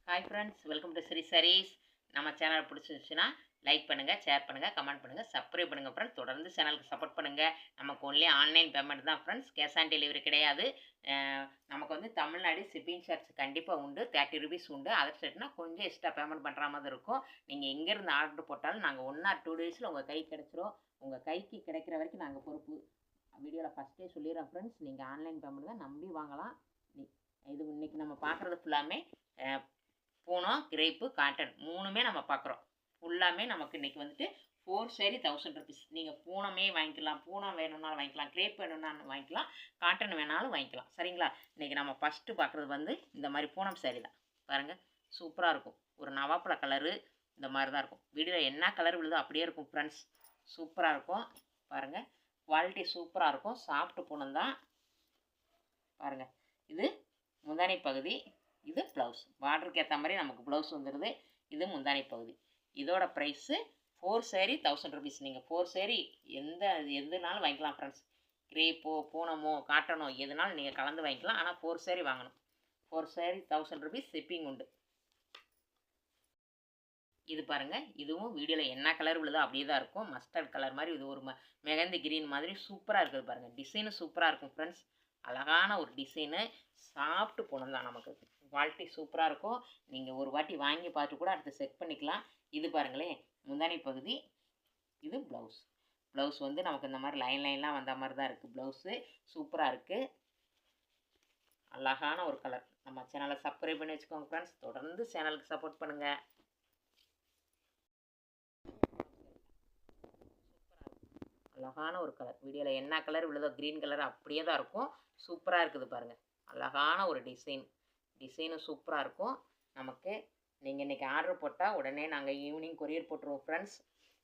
Hi friends, welcome to Sri sarees. நம்ம channel பிடிச்சிருந்துச்சுன்னா like பண்ணுங்கள், ஷேர் பண்ணுங்கள், கமெண்ட் பண்ணுங்கள், சப்ஸ்கிரைப் பண்ணுங்கள் ஃப்ரெண்ட்ஸ். தொடர்ந்து சேனலுக்கு சப்போர்ட் பண்ணுங்கள். நமக்கு ஒன்லி ஆன்லைன் பேமெண்ட் தான் ஃப்ரெண்ட்ஸ், கேஷ் ஆன் டெலிவரி கிடையாது. நமக்கு வந்து தமிழ்நாடு ஷிப்பிங் சார்ஜ் கண்டிப்பாக உண்டு, 30 ருபீஸ் உண்டு. அதர் சைட்னா கொஞ்சம் எக்ஸ்ட்ரா பேமெண்ட் பண்ணுற மாதிரி இருக்கும். நீங்கள் எங்கேருந்து ஆர்டர் போட்டாலும் நாங்கள் 1 ஆர் 2 டேஸில் உங்கள் கைக்கு கிடச்சிரும். உங்கள் கைக்கு கிடைக்கிற வரைக்கும் நாங்கள் பொறுப்பு. வீடியோவில் ஃபஸ்ட்டே சொல்லிடுறோம் ஃப்ரெண்ட்ஸ், நீங்கள் ஆன்லைன் பேமெண்ட் தான் நம்பி வாங்கலாம். இது இன்றைக்கி நம்ம பார்க்குறது ஃபுல்லாமே பூனம், கிரேப்பு, காட்டன் மூணுமே நம்ம பார்க்குறோம். ஃபுல்லாமே நமக்கு இன்றைக்கி வந்துட்டு 4 saree 1000 ருபீஸ். நீங்கள் பூனமே வாங்கிக்கலாம், பூனம் வேணும்னாலும் வாங்கிக்கலாம், கிரேப் வேணும்னாலும் வாங்கிக்கலாம், காட்டன் வேணாலும் வாங்கிக்கலாம். சரிங்களா? இன்றைக்கி நம்ம ஃபஸ்ட்டு பார்க்குறது வந்து இந்த மாதிரி பூனம் saree தான். பாருங்கள், சூப்பராக இருக்கும். ஒரு நவாப்பழ கலரு இந்த மாதிரி தான் இருக்கும். வீடியோவில் என்ன கலர் விழுதோ அப்படியே இருக்கும் ஃப்ரெண்ட்ஸ். சூப்பராக இருக்கும். பாருங்கள், குவாலிட்டி சூப்பராக இருக்கும். சாஃப்ட் பூனம் தான். பாருங்கள், இது முந்தானை பகுதி, இது ப்ளவுஸ். பார்டருக்கு ஏற்ற மாதிரி நமக்கு ப்ளவுஸ் வந்துடுது. இது முந்தானை பகுதி. இதோட ப்ரைஸு 4 saree 1000 ருபீஸ். நீங்கள் 4 saree எதுனாலும் வாங்கிக்கலாம் ஃப்ரெண்ட்ஸ். கிரேப்போ, பூனமோ, காட்டனோ எதுனாலும் நீங்கள் கலந்து வாங்கிக்கலாம். ஆனால் 4 saree வாங்கணும். 4 saree 1000 ருபீஸ், ஷிப்பிங் உண்டு. இது பாருங்கள், இதுவும் வீடியோவில் என்ன கலர் விழுதோ அப்படியே தான் இருக்கும். மஸ்டர்ட் கலர் மாதிரி, இது ஒரு மெகந்தி கிரீன் மாதிரி சூப்பராக இருக்குது பாருங்கள். டிசைனும் சூப்பராக இருக்கும் ஃப்ரெண்ட்ஸ். அழகான ஒரு டிசைனு, சாஃப்ட் பூனம் தான். நமக்கு குவாலிட்டி சூப்பராக இருக்கும். நீங்கள் ஒரு வாட்டி வாங்கி பார்த்து கூட அடுத்து செக் பண்ணிக்கலாம். இது பாருங்களேன், முந்தானை பகுதி, இது ப்ளவுஸ். ப்ளவுஸ் வந்து நமக்கு இந்த மாதிரி லைன்லாம் வந்த மாதிரி தான் இருக்குது. ப்ளவுஸு சூப்பராக இருக்குது. அழகான ஒரு கலர். நம்ம சேனலை சப்ஸ்கிரைப் பண்ணி வச்சுக்கோங்க ஃப்ரெண்ட்ஸ். தொடர்ந்து சேனலுக்கு சப்போர்ட் பண்ணுங்கள். அழகான ஒரு கலர். வீடியோவில் என்ன கலர் விழுதோ க்ரீன் கலர் அப்படியே தான் இருக்கும். சூப்பராக இருக்குது பாருங்கள். அழகான ஒரு டிசைனும் சூப்பராக இருக்கும். நமக்கு நீங்கள் இன்றைக்கி ஆர்டர் போட்டால் உடனே நாங்கள் ஈவினிங் கொரியர் போட்டுருவோம் ஃப்ரெண்ட்ஸ்.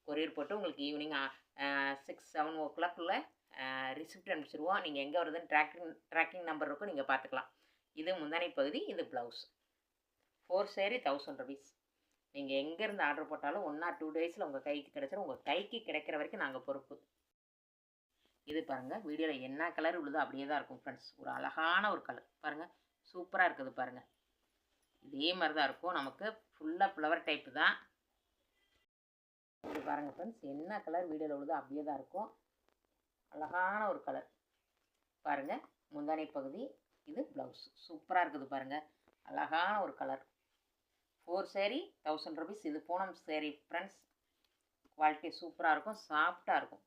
கொரியர் போட்டு உங்களுக்கு ஈவினிங் 6-7 ஓ கிளாக்குள்ளே ரிசிப்ட் அனுப்பிச்சிடுவோம். நீங்கள் எங்கே வருதுன்னு ட்ராக்கிங் நம்பர் இருக்கும், நீங்கள் பார்த்துக்கலாம். இது முந்தானை பகுதி, இது ப்ளவுஸ். 4 saree 1000 rupees. நீங்கள் எங்கேருந்து ஆர்டர் போட்டாலும் 1 ஆர் 2 டேஸில் உங்கள் கைக்கு கிடச்சிடும். உங்கள் கைக்கு கிடைக்கிற வரைக்கும் நாங்கள் பொறுப்பு. இது பாருங்கள், வீடியோவில் என்ன கலர் விழுதோ அப்படியே தான் இருக்கும் ஃப்ரெண்ட்ஸ். ஒரு அழகான ஒரு கலர் பாருங்கள், சூப்பராக இருக்குது பாருங்கள். இதே மாதிரி தான் இருக்கும். நமக்கு ஃபுல்லாக ஃப்ளவர் டைப்பு தான். இது பாருங்கள் ஃப்ரெண்ட்ஸ், என்ன கலர் வீடியோவில் விழுதோ அப்படியே தான் இருக்கும். அழகான ஒரு கலர் பாருங்கள். முந்தானை பகுதி, இது ப்ளவுஸ். சூப்பராக இருக்குது பாருங்கள். அழகான ஒரு கலர். 4 saree 1000 rupees. இது பூனம் saree ஃப்ரெண்ட்ஸ். குவாலிட்டி சூப்பராக இருக்கும், சாஃப்டாக இருக்கும்.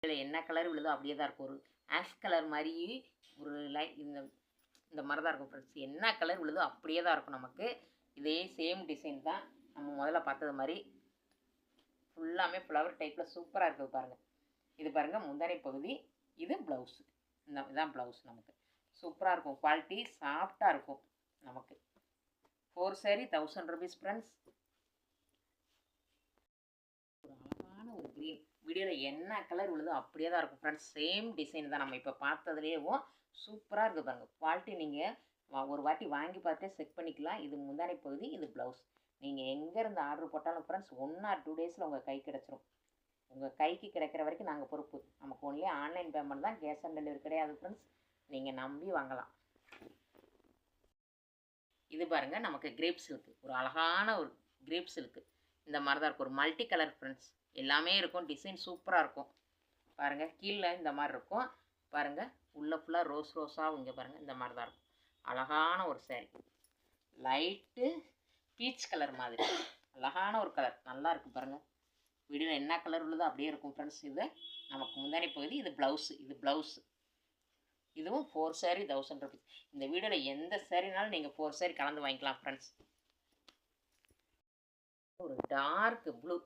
இதில் என்ன கலர் விழுதோ அப்படியே தான் இருக்கும். ஒரு ஆஷ் கலர் மாதிரி ஒரு இந்த மாதிரி தான் இருக்கும் ஃப்ரெண்ட்ஸ். என்ன கலர் விழுதோ அப்படியே தான் இருக்கும். நமக்கு இதே சேம் டிசைன் தான் நம்ம முதல்ல பார்த்தது மாதிரி. ஃபுல்லாமே ஃப்ளவர் டைப்பில் சூப்பராக இருக்குது பாருங்கள். இது பாருங்கள், முந்தானை பகுதி, இது ப்ளவுஸு. இதுதான் ப்ளவுஸ். நமக்கு சூப்பராக இருக்கும். குவாலிட்டி சாஃப்டாக இருக்கும். நமக்கு 4 saree 1000 ருபீஸ் ஃப்ரெண்ட்ஸ். ஒரு அழகான ஒரு க்ரீன். வீடியோவில் என்ன கலர் விழுதோ அப்படியே தான் இருக்கும் ஃப்ரெண்ட்ஸ். சேம் டிசைன் தான் நம்ம இப்போ பார்த்ததுலேயும். சூப்பராக இருக்குது பாருங்கள். குவாலிட்டி நீங்கள் ஒரு வாட்டி வாங்கி பார்த்து செக் பண்ணிக்கலாம். இது முந்தானை பகுதி, இது ப்ளவுஸ். நீங்கள் எங்கேருந்து ஆர்டர் போட்டாலும் ஃப்ரெண்ட்ஸ் 1 ஆர் 2 டேஸில் உங்கள் கை கிடச்சிரும். உங்கள் கைக்கு கிடைக்கிற வரைக்கும் நாங்கள் பொறுப்பு. நமக்கு ஒன்லி ஆன்லைன் பேமெண்ட் தான், கேஷ் ஆன் டெலிவரி கிடையாது ஃப்ரெண்ட்ஸ். நீங்கள் நம்பி வாங்கலாம். இது பாருங்கள், நமக்கு கிரேப் சில்க்கு. ஒரு அழகான ஒரு கிரேப் சில்க்கு. இந்த மாதிரி தான் இருக்கும். ஒரு மல்டி கலர் ஃப்ரெண்ட்ஸ். எல்லாமே இருக்கும். டிசைன் சூப்பராக இருக்கும் பாருங்கள். கீழே இந்த மாதிரி இருக்கும் பாருங்கள். உள்ளே ஃபுல்லாக ரோஸாக இங்கே பாருங்கள். இந்த மாதிரி தான் இருக்கும். அழகான ஒரு saree. லைட்டு பீச் கலர் மாதிரி அழகான ஒரு கலர். நல்லா இருக்குது பாருங்கள். வீடியோவில் என்ன கலர் உள்ளதோ அப்படியே இருக்கும் ஃப்ரெண்ட்ஸ். இது நமக்கு முந்தானை பகுதி, இது ப்ளவுஸு. இது ப்ளவுஸு. இதுவும் 4 saree 1000 ருபீஸ். இந்த வீடியோவில் எந்த சாரீனாலும் நீங்கள் 4 saree கலந்து வாங்கிக்கலாம் ஃப்ரெண்ட்ஸ். ஒரு டார்க் ப்ளூ,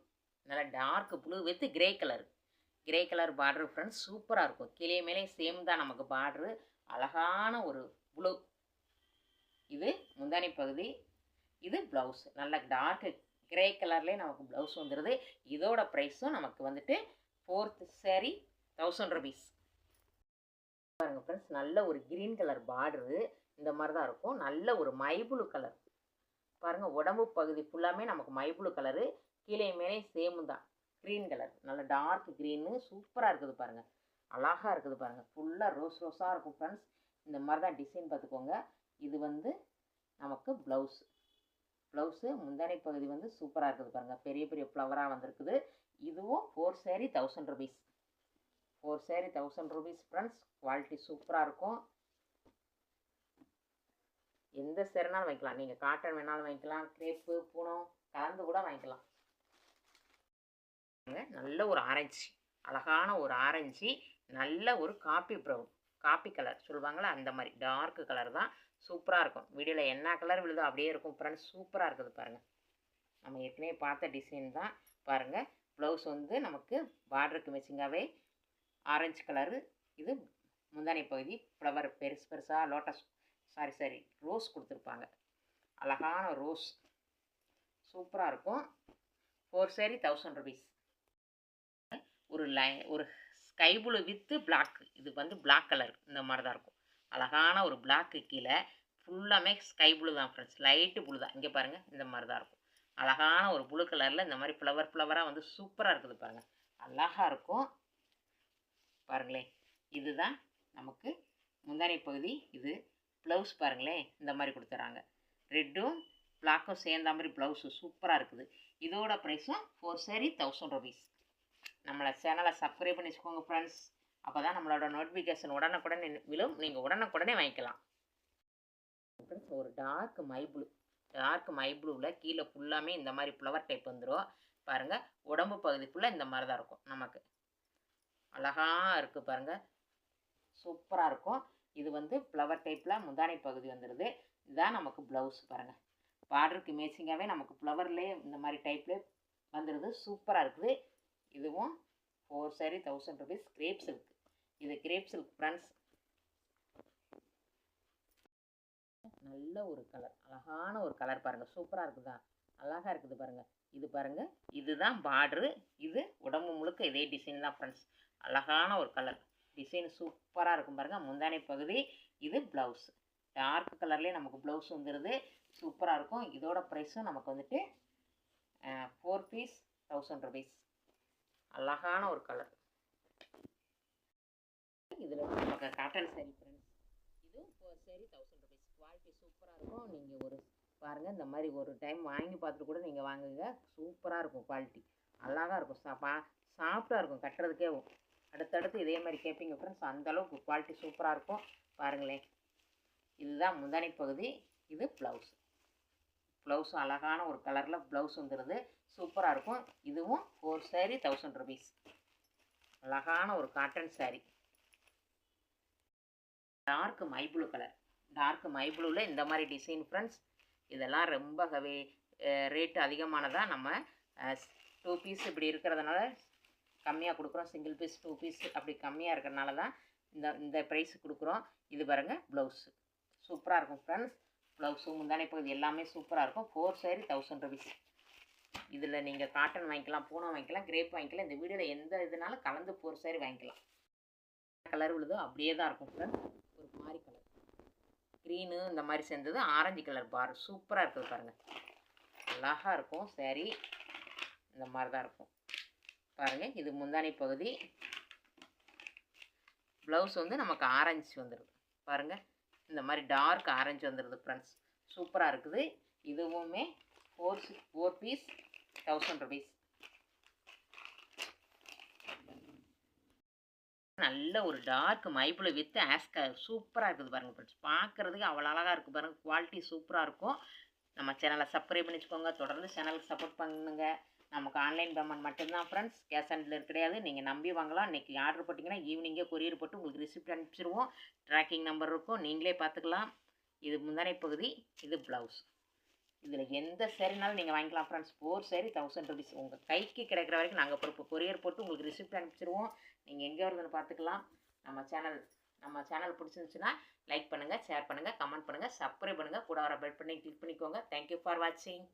நல்லா dark blue with grey colour border friends. சூப்பராக இருக்கும். கீழே மேலே சேம் தான் நமக்கு பார்டரு. அழகான ஒரு ப்ளூ. இது முந்தானை பகுதி, இது ப்ளவுஸ். நல்ல டார்க் கிரே கலர்லேயே நமக்கு ப்ளவுஸ் வந்துடுது. இதோட ப்ரைஸும் நமக்கு வந்துட்டு 4 saree 1000 ருபீஸ். பாருங்கள் ஃப்ரெண்ட்ஸ், நல்ல ஒரு க்ரீன் கலர் பார்டரு. இந்த மாதிரி தான் இருக்கும். நல்ல ஒரு மைப்ளூ கலர் பாருங்கள். உடம்பு பகுதி ஃபுல்லாமே நமக்கு மைப்ளூ கலரு. கீழே மேலே சேமு தான் க்ரீன் கலர். நல்ல டார்க் க்ரீனு சூப்பராக இருக்குது பாருங்கள். அழகாக இருக்குது பாருங்கள். ஃபுல்லாக ரோஸாக இருக்கும் ஃப்ரெண்ட்ஸ். இந்த மாதிரி தான் டிசைன் பார்த்துக்கோங்க. இது வந்து நமக்கு ப்ளவுஸு முந்தானை பகுதி வந்து சூப்பராக இருக்குது பாருங்கள். பெரிய பெரிய ஃப்ளவராக வந்திருக்குது. இதுவும் 4 saree 1000 rupees. 4 saree 1000 rupees friends. Quality சூப்பராக இருக்கும். எந்த சேரனாலும் வாங்கிக்கலாம். நீங்கள் காட்டன் வேணாலும் வாங்கிக்கலாம், கிரேப்பு பூனம் கலந்து கூட வாங்கிக்கலாம். நல்ல ஒரு ஆரஞ்சு, அழகான ஒரு ஆரஞ்சு, நல்ல ஒரு காப்பி கலர் சொல்லுவாங்களா, அந்த மாதிரி டார்க் கலர் தான். சூப்பராக இருக்கும். வீடியோவில் என்ன கலர் விழுதோ அப்படியே இருக்கும் ஃப்ரெண்ட்ஸ். சூப்பராக இருக்குது பாருங்கள். நம்ம ஏற்கனவே பார்த்த டிசைன் தான் பாருங்கள். ப்ளவுஸ் வந்து நமக்கு பார்டருக்கு மேட்சிங்காகவே ஆரஞ்சு கலரு. இது முந்தானை பகுதி ஃப்ளவர் பெருசு பெருசாக லோட்டஸ் ரோஸ் கொடுத்துருப்பாங்க. அழகான ரோஸ் சூப்பராக இருக்கும். 4 saree 1000 rupees. ஒரு ஸ்கை ப்ளூ வித்து பிளாக். இது வந்து பிளாக் கலர் இந்த மாதிரி தான் இருக்கும். அழகான ஒரு பிளாக்கு கீழே ஃபுல்லாமே ஸ்கை ப்ளூ தான் ஃப்ரெண்ட்ஸ். லைட்டு ப்ளூ தான். இங்கே பாருங்கள், இந்த மாதிரி தான் இருக்கும். அழகான ஒரு ப்ளூ கலரில் இந்த மாதிரி ஃப்ளவராக வந்து சூப்பராக இருக்குது பாருங்கள். அழகாக இருக்கும் பாருங்களேன். இதுதான் நமக்கு முந்தானை பகுதி. இது ப்ளவுஸ் பாருங்களேன், இந்த மாதிரி கொடுத்துறாங்க. ரெட்டும் பிளாக்கும் சேர்ந்த மாதிரி ப்ளவுஸு சூப்பராக இருக்குது. இதோட ப்ரைஸும் 4 saree 1000 rupees. நம்மளை சேனலை சப்ஸ்கிரைப் பண்ணி வச்சுக்கோங்க ஃப்ரெண்ட்ஸ். அப்போ தான் நம்மளோட நோட்டிஃபிகேஷன் உடனுக்குடனே விழும். நீங்கள் உடனுக்குடனே வாங்கிக்கலாம் ஃப்ரெண்ட்ஸ். ஒரு டார்க் மை ப்ளூவில் கீழே ஃபுல்லாமே இந்த மாதிரி ஃப்ளவர் டைப் வந்துடும் பாருங்கள். உடம்பு பகுதி ஃபுல்லாக இந்த மாதிரி தான் இருக்கும். நமக்கு அழகாக இருக்குது பாருங்கள். சூப்பராக இருக்கும். இது வந்து ஃப்ளவர் டைப்பில் முந்தானை பகுதி வந்துடுது. இதுதான் நமக்கு ப்ளவுஸ் பாருங்கள். பார்டருக்கு மேட்சிங்காகவே நமக்கு ஃப்ளவர்லேயே இந்த மாதிரி டைப்லேயே வந்துடுது. சூப்பராக இருக்குது. இதுவும் 4 saree 1000 rupees. Grape silk. இது கிரேப் சில்க் ஃப்ரெண்ட்ஸ். நல்ல ஒரு கலர், அழகான ஒரு கலர் பாருங்கள். சூப்பராக இருக்குதா, அழகாக இருக்குது பாருங்கள். இது பாருங்கள், இதுதான் பார்ட்ரு. இது உடம்பு முழுக்க இதே டிசைன் தான் ஃப்ரெண்ட்ஸ். அழகான ஒரு கலர் டிசைன் சூப்பராக இருக்கும் பாருங்கள். முந்தானை பகுதி. இது ப்ளவுஸ் டார்க் கலர்லேயே நமக்கு ப்ளவுஸ் வந்துடுது. சூப்பராக இருக்கும். இதோட ப்ரைஸும் நமக்கு வந்துட்டு 4 piece 1000 rupees. அழகான ஒரு கலர். இதில் நமக்கு காட்டன் saree ஃப்ரெண்ட்ஸ். இது 4 saree 1000 rupees. குவாலிட்டி சூப்பராக இருக்கும். நீங்கள் ஒரு பாருங்கள், இந்த மாதிரி ஒரு டைம் வாங்கி பார்த்துட்டு கூட நீங்கள் வாங்குங்க. சூப்பராக இருக்கும். குவாலிட்டி அழகாக இருக்கும். சாஃப்டாக இருக்கும் கட்டுறதுக்கே. அடுத்தடுத்து இதே மாதிரி கேட்பீங்க ஃப்ரெண்ட்ஸ். அந்தளவுக்கு குவாலிட்டி சூப்பராக இருக்கும் பாருங்களேன். இதுதான் முந்தானை பகுதி. இது ப்ளவுஸும் அழகான ஒரு கலரில் ப்ளவுஸ் வந்துடுது. சூப்பராக இருக்கும். இதுவும் 4 saree 1000 rupees. அழகான ஒரு காட்டன் saree. டார்க் மை ப்ளூ கலர். டார்க் மை ப்ளூவில் இந்த மாதிரி டிசைன் ஃப்ரெண்ட்ஸ். இதெல்லாம் ரொம்ப ரேட்டு அதிகமானதாக. நம்ம 2 piece இப்படி இருக்கிறதுனால கம்மியாக கொடுக்குறோம். சிங்கிள் பீஸ் 2 piece அப்படி கம்மியாக இருக்கிறதுனால தான் இந்த ப்ரைஸ் கொடுக்குறோம். இது பாருங்கள் ப்ளவுஸு சூப்பராக இருக்கும் ஃப்ரெண்ட்ஸ். ப்ளவுஸு முந்தானை பகுதி எல்லாமே சூப்பராக இருக்கும். 4 saree 1000 rupees. இதில் நீங்கள் காட்டன் வாங்கிக்கலாம், பூனம் வாங்கிக்கலாம், கிரேப் வாங்கிக்கலாம். இந்த வீடியோவில் எந்த இதுனாலும் கலந்து 4 saree வாங்கிக்கலாம். கலர் விழுதோ அப்படியே தான் இருக்கும் ஃப்ரெண்ட்ஸ். ஒரு மாதிரி கலர் க்ரீனு இந்த மாதிரி சேர்ந்தது ஆரஞ்சு கலர் பார். சூப்பராக இருக்குது பாருங்கள். அழகாக இருக்கும் saree. இந்த மாதிரி தான் இருக்கும் பாருங்கள். இது முந்தானை பகுதி. ப்ளவுஸ் வந்து நமக்கு ஆரஞ்சு வந்துடுது பாருங்கள். இந்த மாதிரி டார்க் ஆரஞ்சு வந்துடுது ஃப்ரெண்ட்ஸ். சூப்பராக இருக்குது. இதுவுமே 4 piece 1000 rupees. நல்ல ஒரு டார்க் மைப்ளூ வித் ஆஸ்கர் சூப்பராக இருக்குது பாருங்கள் ஃப்ரெண்ட்ஸ். பார்க்குறதுக்கு அவ்வளோ அழகாக இருக்குது பாருங்கள். குவாலிட்டி சூப்பராக இருக்கும். நம்ம சேனலை சப்ஸ்கிரைப் பண்ணி வச்சுக்கோங்க. தொடர்ந்து சேனலுக்கு சப்போர்ட் பண்ணுங்கள். நமக்கு ஆன்லைன் பேமெண்ட் மட்டும்தான் ஃப்ரெண்ட்ஸ். கேஷ் ஆன் டெலிவரி கிடையாது. நீங்கள் நம்பி வாங்கலாம். இன்றைக்கி ஆர்டர் போட்டிங்கன்னா ஈவினிங்கே கொரியர் போட்டு உங்களுக்கு ரிசிப்ட் அனுப்பிச்சிடுவோம். ட்ராக்கிங் நம்பர் இருக்கும், நீங்களே பார்த்துக்கலாம். இது முந்தானை பகுதி. இது ப்ளவுஸ். இதில் எந்த சேரீனாலும் நீங்கள் வாங்கிக்கலாம் ஃப்ரெண்ட்ஸ். 4 saree 1000 rupees. உங்கள் கைக்கு கிடைக்கிற வரைக்கும் நாங்கள் பொறுப்பு. கொரியர் போட்டு உங்களுக்கு ரிசிப்ட் அனுப்பிச்சிடுவோம். நீங்கள் எங்கே வருதுன்னு பார்த்துக்கலாம். நம்ம சேனல் பிடிச்சிருந்துச்சுன்னா லைக் பண்ணுங்கள், ஷேர் பண்ணுங்கள், கமெண்ட் பண்ணுங்கள், சப்ஸ்கிரைப் பண்ணுங்கள். கூட வர பெல் பண்ணி கிளிக் பண்ணிக்கோங்க. தேங்க்யூ ஃபார் வாட்சிங்.